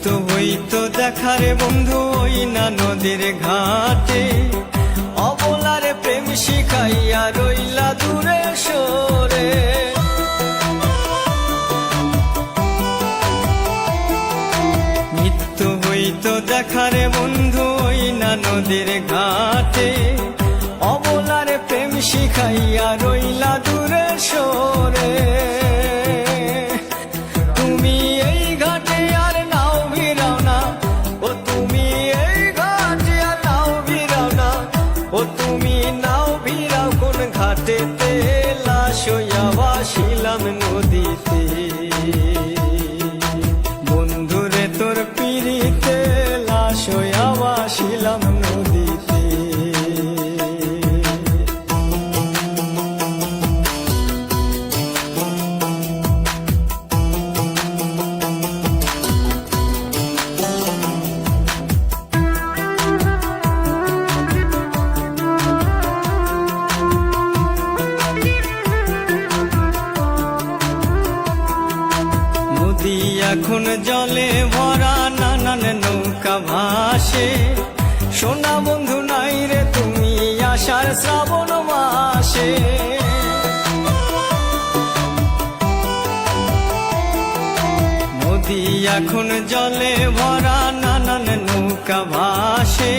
মৃত্যু হইতো দেখারে বন্ধু ওই না নদীর ঘাটে, অবলারে প্রেম শিখাইয়া রইলা দূরে সরে। মৃত্যু হইতো দেখারে বন্ধু ওই না নদীর ঘাটে, অবলারে প্রেম শিখাইয়া রইলা দূরে সরে। তুমি এই ঘাটে আর নাও ভিড়াও না, ও তুমি এই ঘাটে আর নাও ভিড়াও না, ও তুমি নাও ভিড়াও কোন ঘাটেতে, লাশ হইয়া ভাসিলাম নদীতে। বন্ধুরে তোর পিড়িতে লাশ হইয়া ভাসিলাম নদীতে। নদী এখন জলে ভরা, নানান নৌকা ভাসে, সোনা বন্ধু নাই রে তুমি আষাঢ় শ্রাবণ মাসে। নদী এখন জলে ভরা, নানান নৌকা ভাসে,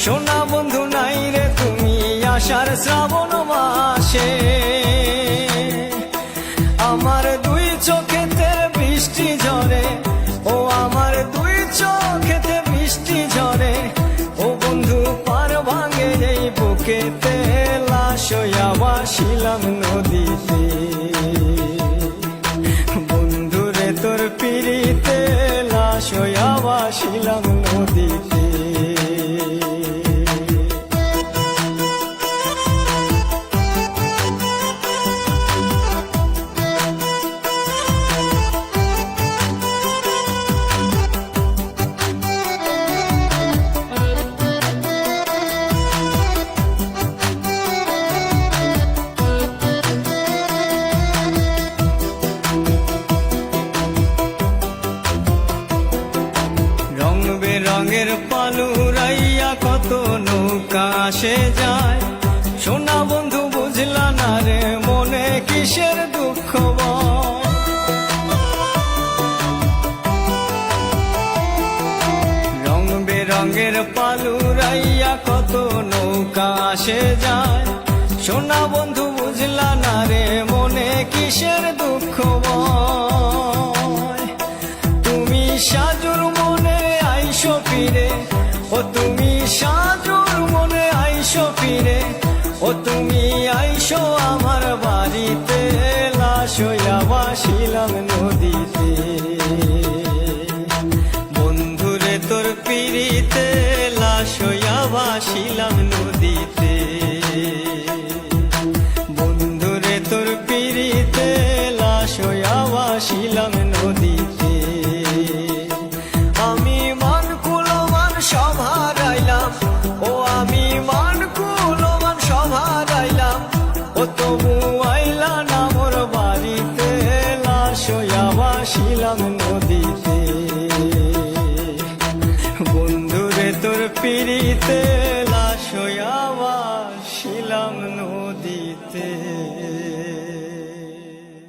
সোনা বন্ধু নাই রে তুমি আষাঢ় শ্রাবণ মাসে। আমার দুই চোখেতে বৃষ্টি ঝরে, ও আমার দুই চোখেতে বৃষ্টি ঝরে, ও বন্ধু পার ভাঙে এই বুকেতে, লাশ হইয়া ভাসিলাম নদীতে। বন্ধুরে তোর পিড়িতে লাশ হইয়া ভাসিলাম নদীতে। রঙের পালুরাইয়া কত নৌকা আসে যায়, সোনা বন্ধু বুঝলা না রে মনে কিসের দুঃখ বয়। রং বেরঙের পালুরাইয়া কত নৌকা আসে যায়, সোনা বন্ধু বুঝলা না রে মনে কিসের দুঃখ বয়। তুমি সাজুর মনে আইসো ফিরে, ও তুমি সাজুর মনে আইসো ফিরে, ও তুমি আইসো আমার বাড়িতে, লাশ হইয়া ভাসিলাম নদীতে। বন্ধুরে তোর পিড়িতে লাশ হইয়া ভাসিলাম নদীতে। বন্ধুরে তোর পিড়িতে লাশ হইয়া ভাসিলাম নদীতে।